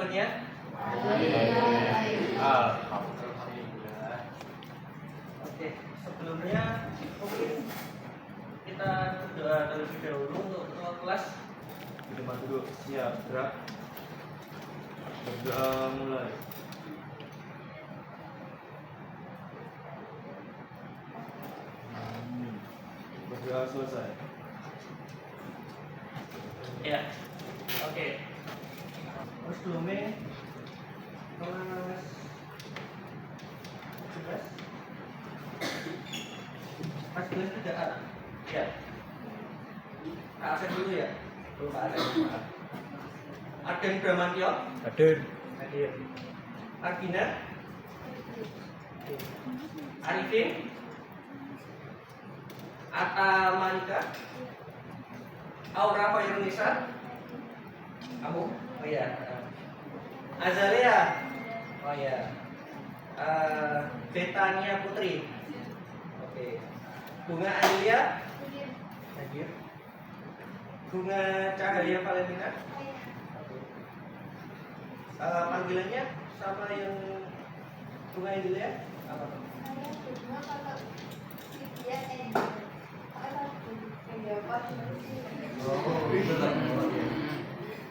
jawabannya? Alhamdulillah. Oke, sebelumnya mungkin kita berdoa terlebih dahulu untuk ketua kelas. Di depan dulu, siap, gerak. Berdoa mulai. Berdoa selesai. Ya, oke. Terus sebelumnya kelas 11 kelas 11 tidak ada. Ya. Kak Asep dulu ya. Belum Kak Asep. Aden Bramantyo. Hadir. Hadir. Argina. Arifin. Atta Malika. Aura Khairunisa. Kamu? Oh iya. Azalea. Oh iya. Betania Putri. Oke. Bunga Adelia. Hadir. Bunga Cahaya Valentina. Panggilannya sama yang Bunga Adelia apa? Oh, itu lah.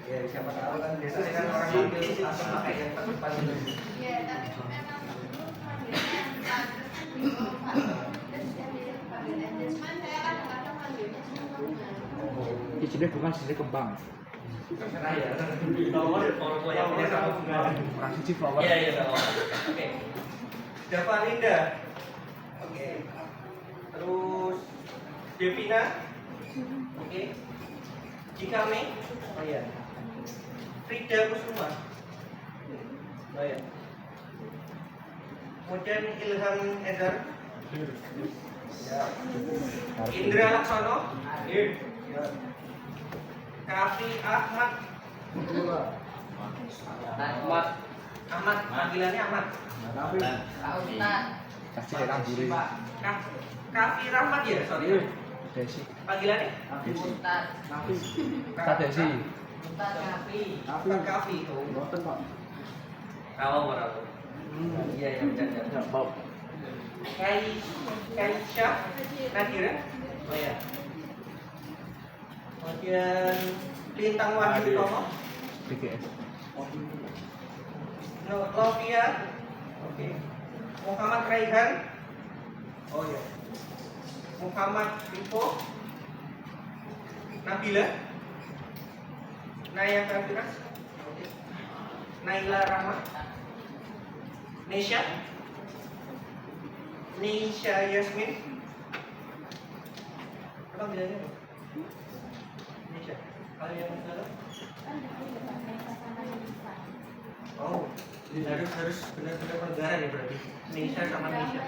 Ya, siapa tahu kan biasanya kan orang panggil langsung pakai yang tepat itu. Iya, tapi memang dulu panggilnya cuman saya kadang-kadang panggilnya Di sini bukan sini kembang. Terserah ya. Kalau orang tua yang punya sama bunga. Orang siji flower. Iya, iya, sama. Oke. Davalinda. Oke. Terus Devina. Oke. Jikame. Oh iya. Frida Kusuma. Oh iya. Kemudian Ilham Edar. Ya. Indra Laksono. Ya. Kafi Ahmad. Ahmad, panggilannya Ahmad. Kasih orang buri. Kafi Rahmat ya, sorry. Desi. Panggilannya? Desi. Kak Desi. Kafi itu. Boten Pak. Tahu. Iya, iya, benar. Ya, Bob. Kaisha Nadira. Oh ya. Kemudian Lintang Wahyu Tomo. BGS. Novia. Oke. Muhammad Raihan. Oh ya. Muhammad Ripo. Nabila. Naya Kafiras. Oke. Naila Rahma. Nesha. Nisha Yasmin. Apa bilangnya? Nisha. Kalian salah? Oh, harus benar-benar negara ya berarti. Nisha sama Nisha.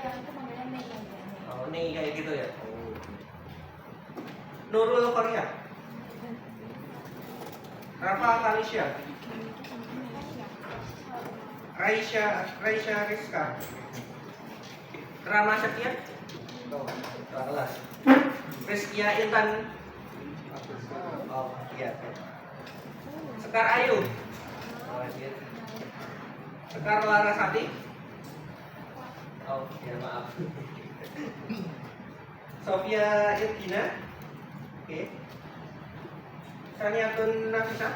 Oh, ini kayak gitu ya. Oh. Nurul Korea. Rafa Kalisha. Raisha Rizka. Rama Setia. Oh, kelas. Rizkia Intan. Oh, iya. Sekar Ayu. Oh, iya. Sekar Larasati. Oh, ya maaf. Sofia Irgina. Oke. Saniatun Nafisa.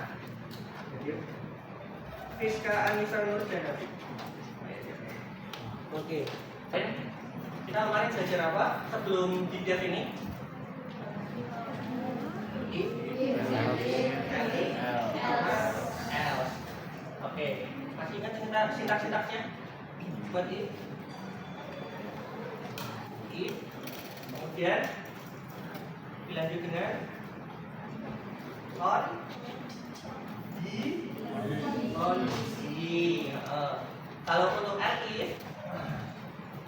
Fiska Anissa Nurjana. Oke. Kita kemarin belajar apa sebelum jenjang ini? L. Oke. Masih ingat sintak-sintaknya? Buat I. Kemudian dilanjut dengan on. Kondisi. Kalau untuk LI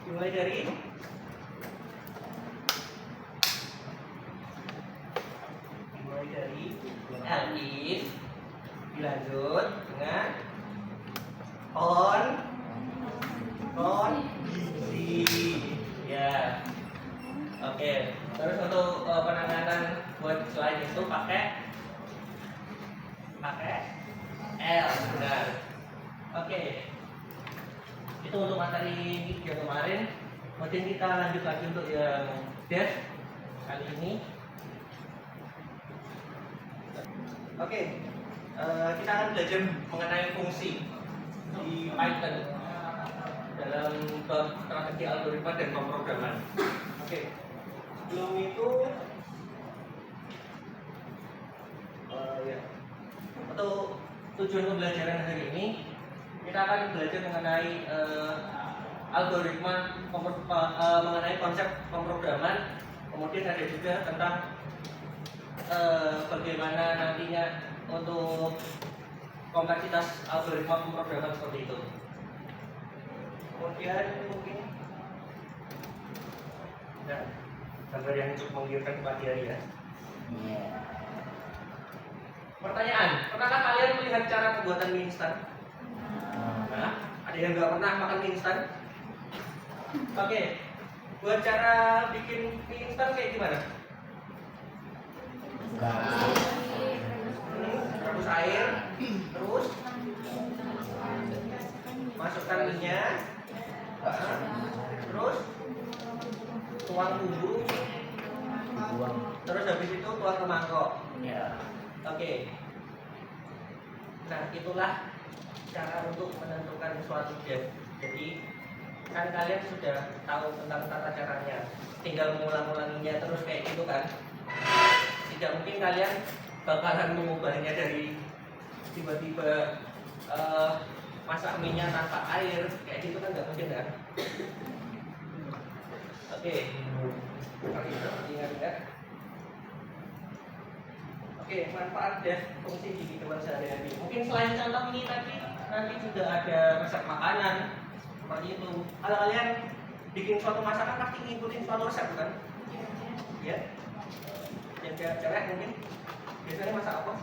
dimulai dari LI dilanjut dengan on kondisi ya. Oke, terus untuk penanganan buat slide itu pakai L, benar. Itu untuk materi yang kemarin. Kemudian kita lanjut lagi untuk yang dev kali ini. Oke, kita akan belajar mengenai fungsi di Python dalam bab strategi algoritma dan pemrograman. Oke, sebelum itu ya, untuk tujuan pembelajaran hari ini kita akan belajar mengenai algoritma, mengenai konsep pemrograman. Kemudian ada juga tentang bagaimana nantinya untuk kompleksitas algoritma pemrograman seperti itu. Kemudian mungkin nah, gambar yang cukup menggiurkan pagi hari ya. Pertanyaan, pernahkah kalian melihat cara pembuatan mie instan? Nah, ada yang nggak pernah makan mie instan? Oke, buat cara bikin mie instan kayak gimana? Rebus air, terus masukkan minyak, terus tuang bumbu, terus habis itu tuang ke mangkok. Oke. Nah, itulah cara untuk menentukan suatu dev. Jadi kan kalian sudah tahu tentang tata caranya, tinggal mengulang-ulanginya terus kayak gitu kan. Tidak mungkin kalian bakalan mengubahnya dari tiba-tiba masak minyak tanpa air kayak gitu kan, nggak mungkin kan. Oke, kali itu ingat-ingat. Oke, manfaat dev fungsi di kehidupan sehari-hari. Mungkin selain contoh ini nanti juga ada resep makanan seperti itu. Kalau kalian bikin suatu masakan pasti ngikutin suatu resep kan? Ya. Yang cewek mungkin biasanya masak apa?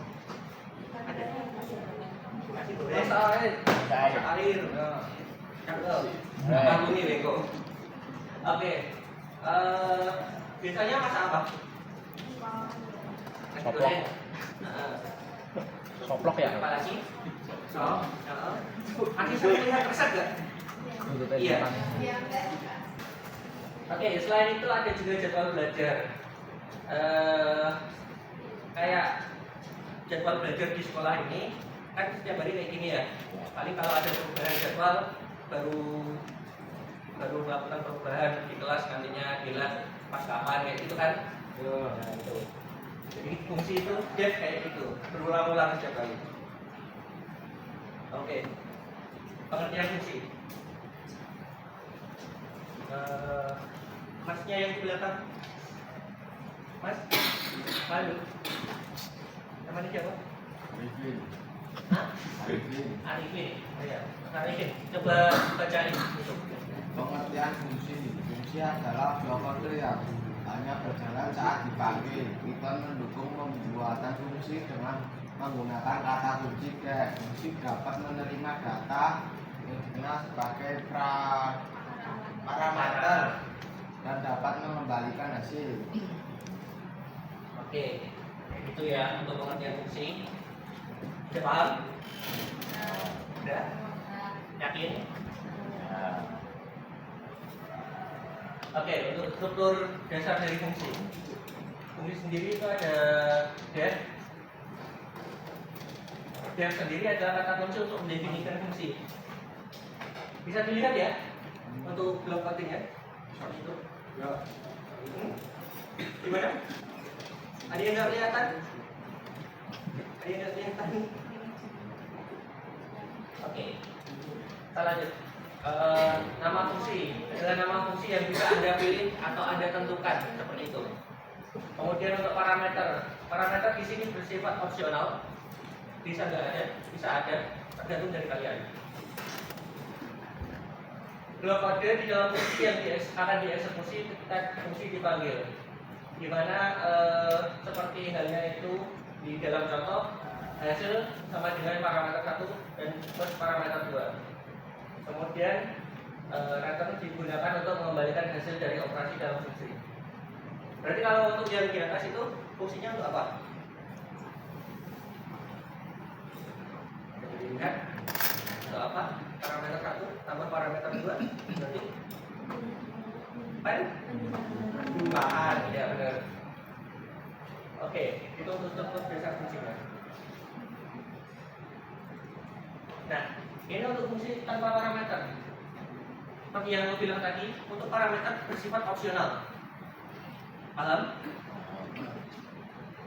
Ada nasi goreng, masak air, cakep. Kamu ini bego. Oke, biasanya masak apa? Nasi goreng. Soplok ya? Apa lagi? Nanti saya lihat resep gak? Iya. Oke, selain itu ada juga jadwal belajar. Kayak jadwal belajar di sekolah ini kan setiap hari kayak gini ya. Paling kalau ada perubahan jadwal baru melakukan perubahan di kelas, nantinya bilang pas kapan kayak gitu kan. Nah, itu. Jadi fungsi itu dev kayak gitu, berulang-ulang setiap kali. Oke. Pengertian fungsi. Masnya yang di belakang. Mas, malu. Namanya siapa? Arifin. Hah? Arifin. Arifin. Oh, ya. Arifin, coba bacain. Pengertian fungsi. Fungsi adalah dua kode yang hanya berjalan saat dipanggil. Python mendukung pembuatan fungsi dengan menggunakan kata kunci get. Fungsi dapat menerima data yang dikenal sebagai parameter dan dapat mengembalikan hasil. Oke, itu ya untuk pengertian fungsi. Sudah paham? Sudah? Yakin? Oke, untuk struktur dasar dari fungsi. Fungsi sendiri itu ada def. Def sendiri adalah kata kunci untuk mendefinisikan fungsi. Bisa dilihat ya untuk blok coding ya. Seperti itu. Ya. Gimana? Ada yang nggak kelihatan? Ada yang nggak kelihatan? Oke, kita lanjut. Nama fungsi adalah nama fungsi yang bisa Anda pilih atau Anda tentukan seperti itu. Kemudian untuk parameter, parameter di sini bersifat opsional, bisa nggak ada, bisa ada, tergantung dari kalian. Blok kode di dalam fungsi yang akan dieksekusi ketika fungsi dipanggil. Dimana seperti halnya itu di dalam contoh hasil sama dengan parameter 1 dan plus parameter 2. Kemudian return digunakan untuk mengembalikan hasil dari operasi dalam fungsi. Berarti kalau untuk yang di atas itu fungsinya untuk apa? Jadi lihat untuk apa? apa? Parameter 1 tambah parameter 2 berarti penjumlahan, ya benar. Oke, itu untuk struktur dasar fungsinya. Nah, ini untuk fungsi tanpa parameter. Seperti yang lo bilang tadi, untuk parameter bersifat opsional. Paham?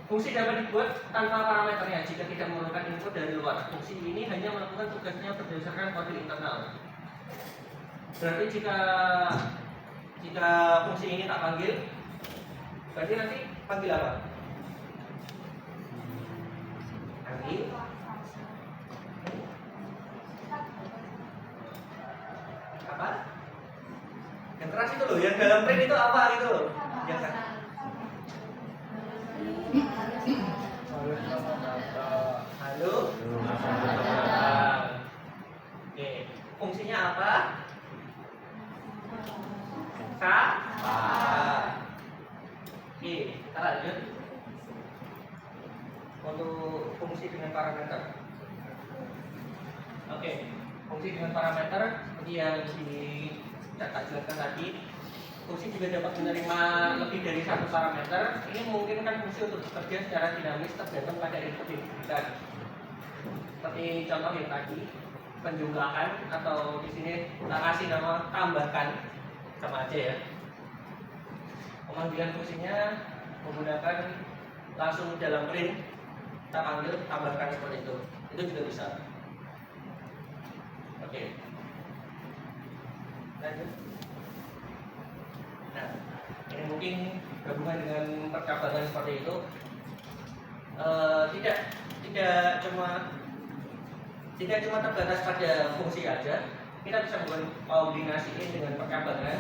Fungsi dapat dibuat tanpa parameternya jika tidak memerlukan input dari luar. Fungsi ini hanya melakukan tugasnya berdasarkan kode internal. Berarti jika fungsi ini tak panggil, berarti nanti panggil apa? Panggil apa? Yang keras itu loh, yang dalam print itu apa gitu loh? Yang keras. Halo. Oke, fungsinya apa? Oke, kita lanjut. Untuk fungsi dengan parameter. Oke, fungsi dengan parameter seperti yang jelaskan tadi. Fungsi juga dapat menerima lebih dari satu parameter. Ini memungkinkan fungsi untuk bekerja secara dinamis tergantung pada input yang diberikan. Seperti contoh yang tadi, penjumlahan atau di sini kita kasih nama tambahkan, sama aja ya. Pemanggilan fungsinya menggunakan langsung dalam print, kita panggil tambahkan seperti itu juga bisa. Oke. Lanjut. Nah, ini mungkin gabungan dengan percabangan seperti itu. Tidak cuma terbatas pada fungsi aja, kita bisa mengkombinasikan dengan percabangan,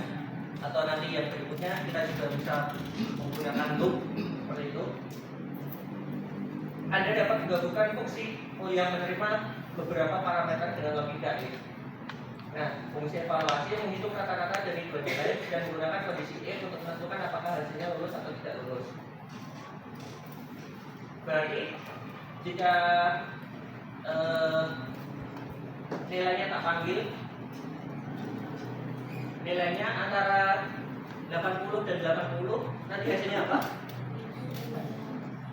atau nanti yang berikutnya kita juga bisa menggunakan loop seperti itu. Anda dapat menggabungkan fungsi yang menerima beberapa parameter dengan logika ini. Nah, fungsi evaluasi menghitung rata-rata dari dua nilai dan menggunakan kondisi E untuk menentukan apakah hasilnya lulus atau tidak lulus. Berarti jika nilainya tak panggil, nilainya antara 80 dan 80, nanti hasilnya apa?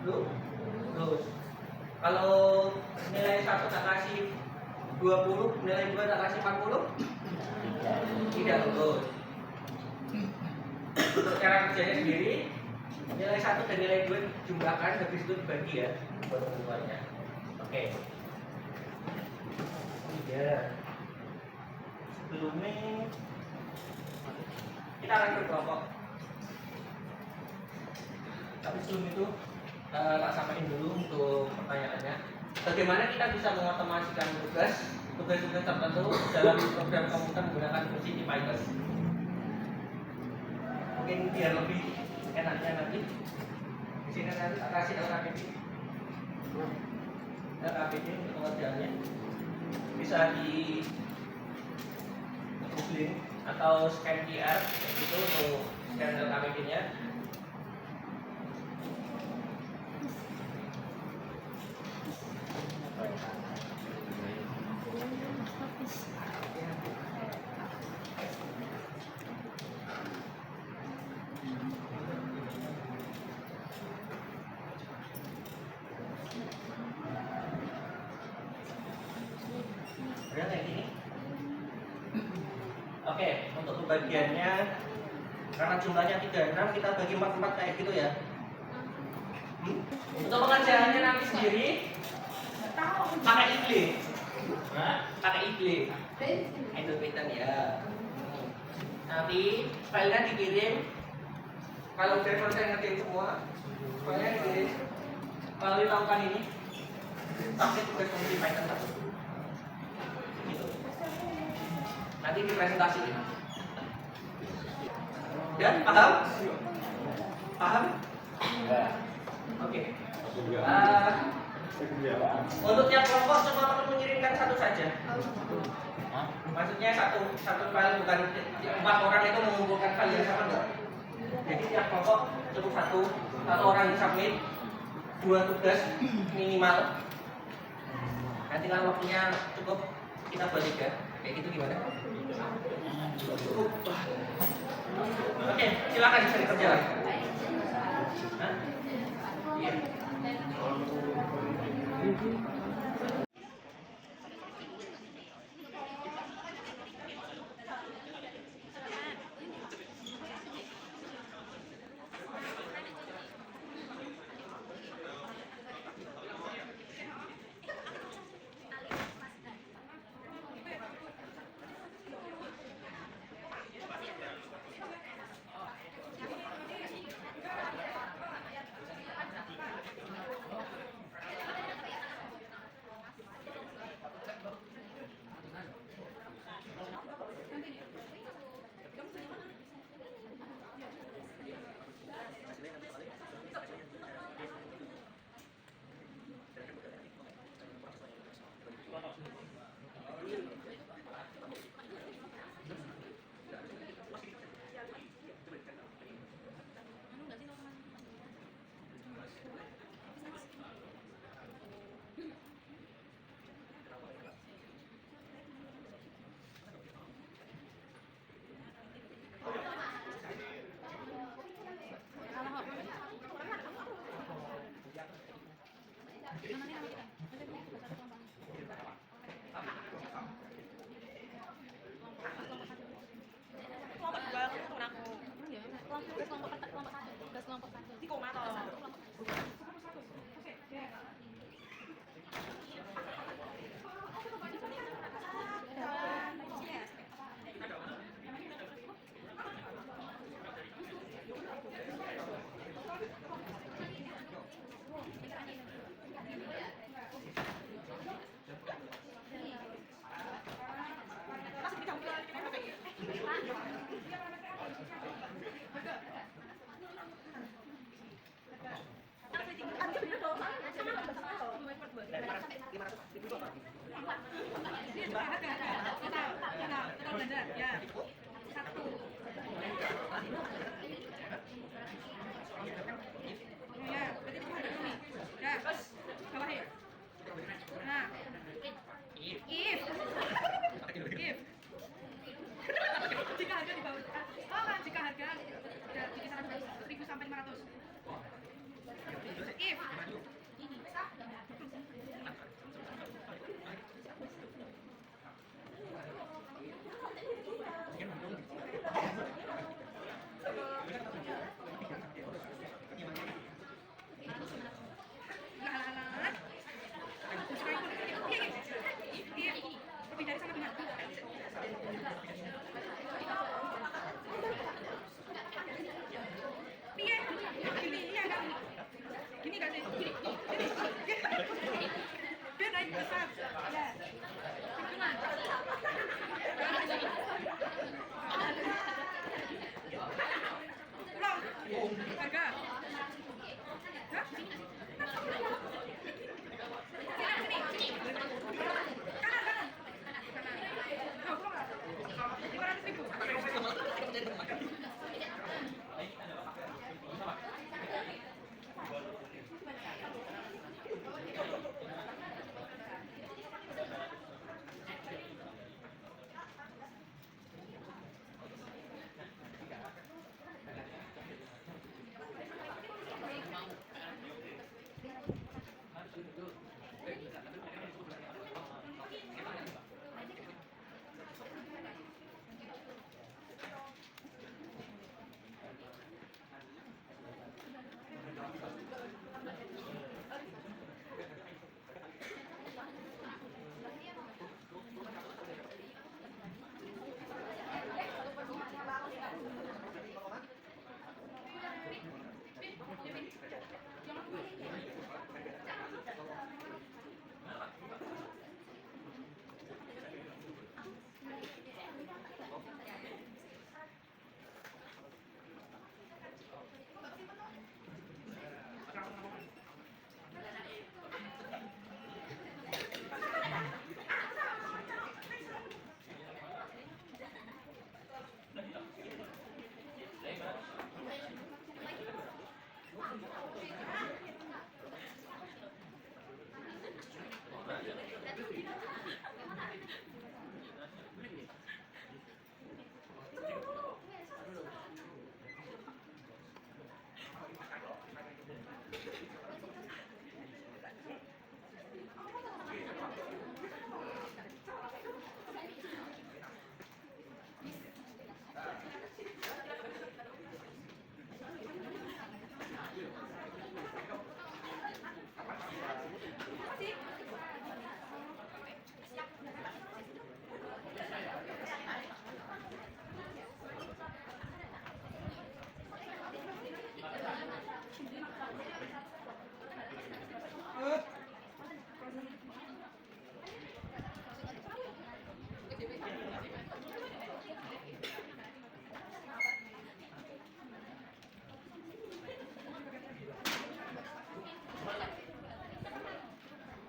Lulus. Kalau nilai 1 tak kasih 20, nilai 2 tak kasih 40, tidak lulus. Untuk cara kerjanya sendiri, nilai 1 dan nilai 2 jumlahkan, habis itu dibagi ya buat keluarnya. Oke. Ya. Sebelumnya kita akan berkelompok. Tapi sebelum itu tak samain dulu untuk pertanyaannya. Bagaimana kita bisa mengotomasikan tugas-tugas tertentu dalam program komputer menggunakan fungsi di Python? Mungkin biar lebih enaknya nanti di sini nanti tak kasih LKPD untuk pengerjaannya. Bisa di link atau scan QR itu untuk scan LKPD-nya. Udah kayak gini. Oke, untuk pembagiannya karena jumlahnya 36 kita bagi 4 kayak gitu ya. Untuk pengerjaannya nanti sendiri pakai ikli. Pakai ikli. Python ya. Nanti filenya dikirim. Kalau udah selesai ngerjain semua, filenya dikirim melalui lakukan ini. Pakai tugas fungsi Python 1. Gitu. Nanti dipresentasikan. Dan paham? Paham? Oke. Untuk tiap kelompok semua perlu mengirimkan satu saja. Maksudnya satu file, bukan 4 orang itu mengumpulkan file yang sama enggak? Jadi tiap kelompok cukup satu orang yang submit 2 tugas minimal. Nanti kalau waktunya cukup kita balik ya. Kayak gitu gimana? Cukup. Oke, silakan bisa dikerjakan. Hah? Iya. Kanan.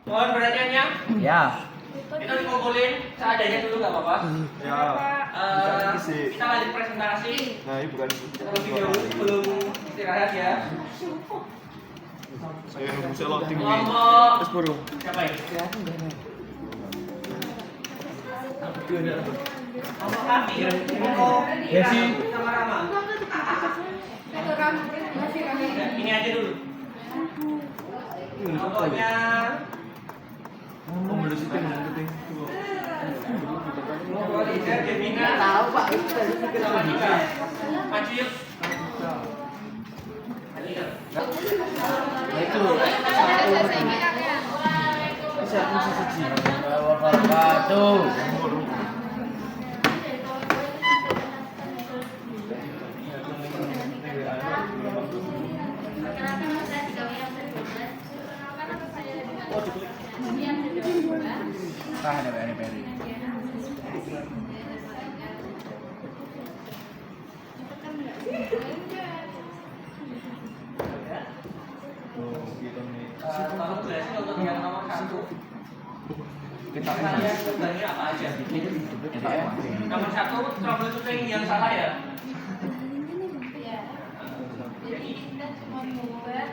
Mohon perhatiannya. Ya. Kita dikumpulin seadanya dulu nggak apa-apa. Ya. Kita lanjut presentasi Nah, ini bukan terlebih dahulu sebelum istirahat ya. saya nunggu selot tinggi. Kelompok Terus buru. siapa ini? Kelompok kami. Kelompok Desi. sama Rama. Ini aja dulu. Kelompoknya Oh, belum situ yang penting. kelompok leader Devina. Tahu Pak. Sama Nika. Maju yuk. Maju yuk. Itu. Bisa suci. Wabarakatuh. Ah, ada peri. Oh, gitu nih. Tolong jelasin untuk yang nomor 1. Kita Kalian sebenarnya apa aja? Nomor 1 troubleshooting yang salah ya. Jadi kita cuma buat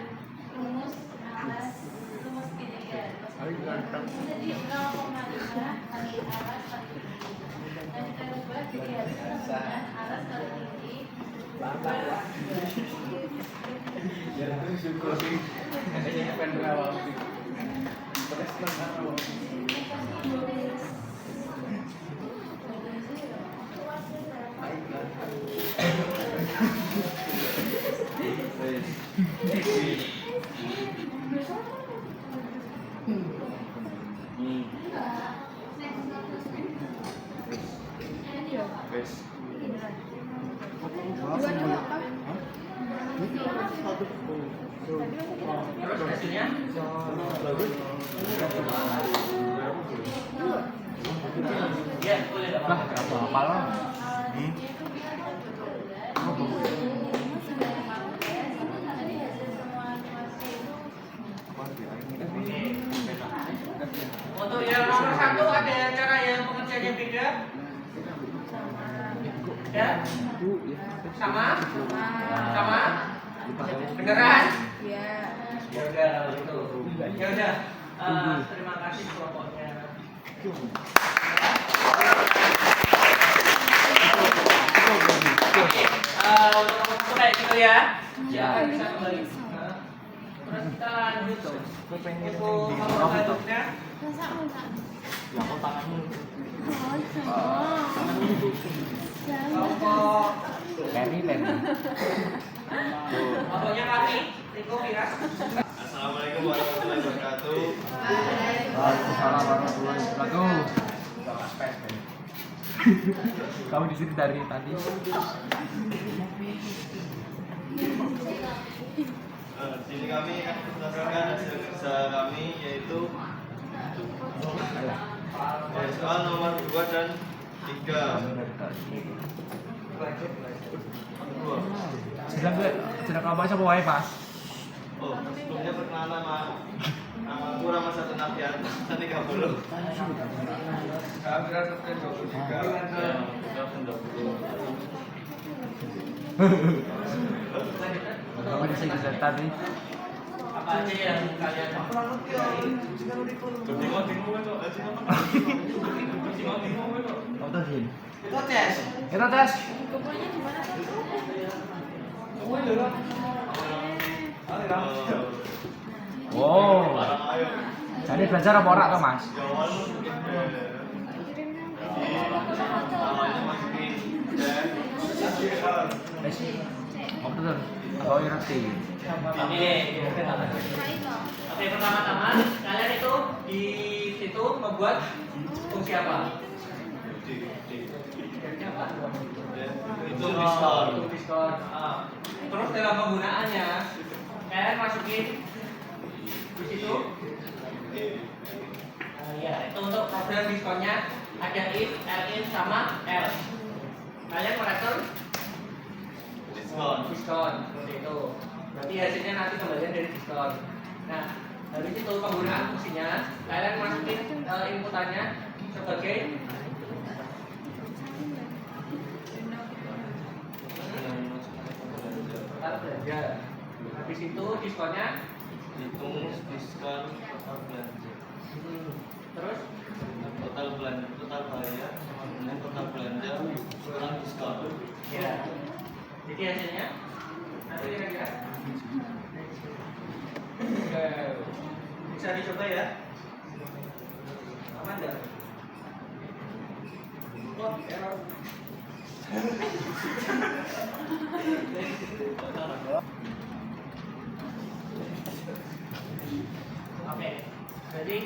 rumus alas rumus ketiga. Jadi 0,5 kali alas kali tinggi. Dan kita buat jadi alas kali tinggi. syukur sih. Ini pengen berawal. Wes. Terus hasilnya? Ya, boleh. Lah, apa lah? Untuk yang nomor 1 ada cara yang pengerjaannya beda? Ya? Sama? Sama? Beneran? Iya. Ya udah kalau gitu. Ya udah. Terima kasih kelompoknya. Oke, untuk nomor 1 kayak gitu ya. Siapa yang bisa kembali? Terus kita lanjut. Info nomor selanjutnya. Kelompok Peri. kelompoknya kaki. Riko Firas. Assalamualaikum warahmatullahi wabarakatuh. Waalaikumsalam warahmatullahi wabarakatuh. Kamu di sini dari tadi. Di sini kami akan presentasikan hasil kerja kami yaitu soal nomor 2 dan 3. Sedang apa sama wae pas? Oh, sebelumnya perkenalan namaku Rama Satu Nafian, 30. Kamu di sini dari tadi. Apa aja yang kalian Kamu tuh sini. itu tes? Kita tes. Kumpulnya di mana tuh? Wow. Jadi belajar apa ora tuh Mas? Wes. Kamu tuh kalau ngerti. Oke, pertama-tama kalian itu di situ membuat fungsi apa? Itu diskon. Diskon. Terus dalam penggunaannya kalian masukin di situ. Ya, itu untuk program diskonnya ada if, else, sama else. Kalian meretur Diskon. diskon seperti itu. Berarti hasilnya nanti kembalian dari diskon. Nah, Habis itu penggunaan fungsinya, kalian masukin inputannya sebagai total belanja. Habis itu diskonnya Hitung diskon total belanja. Terus Total belanja, total bayar sama dengan total belanja kurang diskon. ya. Jadi hasilnya nanti kira-kira Oke. Bisa dicoba ya. Aman nggak? Oh, error. Oke, jadi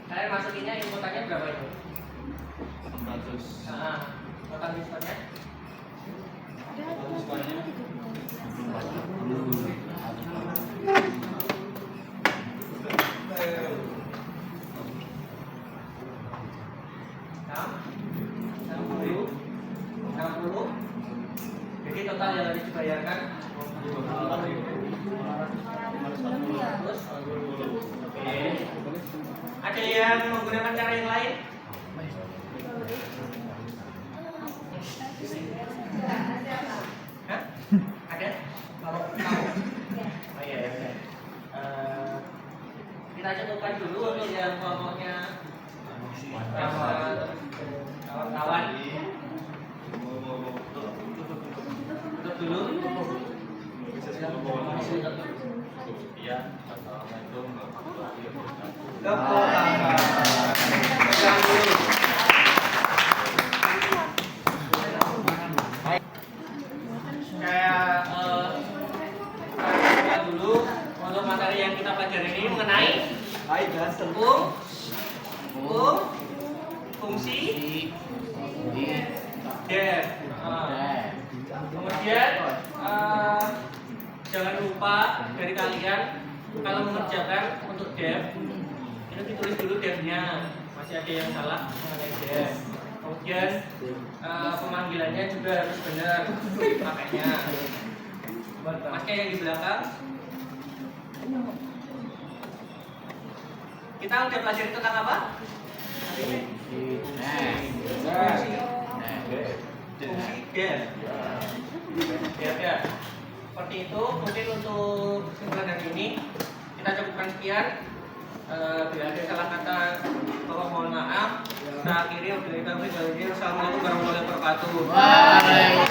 kalian masukinnya inputannya berapa itu? 600. Nah, total diskonnya? Total diskonnya Enam puluh. Jadi total yang harus dibayarkan 500. Oke. Ada yang menggunakan cara yang lain? Hah? Ada? Kalau kamu? Oh iya, iya. Kita cukupkan dulu untuk yang kelompoknya kawan-kawan. Tutup dulu. Iya, assalamualaikum warahmatullahi wabarakatuh. Pegang dulu. Kayak kita dulu untuk materi yang kita pelajari ini mengenai fungsi def. Kemudian jangan lupa dari kalian kalau mengerjakan untuk def itu ditulis dulu defnya, masih ada yang salah mengenai def. Kemudian pemanggilannya juga harus benar pakainya. Mas kayak yang di belakang. Kita udah pelajari tentang apa? Fungsi def. Ya. Seperti itu. Mungkin untuk kesimpulan hari ini kita cukupkan sekian. Bila ada salah kata, tolong mohon maaf. Kita akhiri. Wassalamualaikum warahmatullahi wabarakatuh.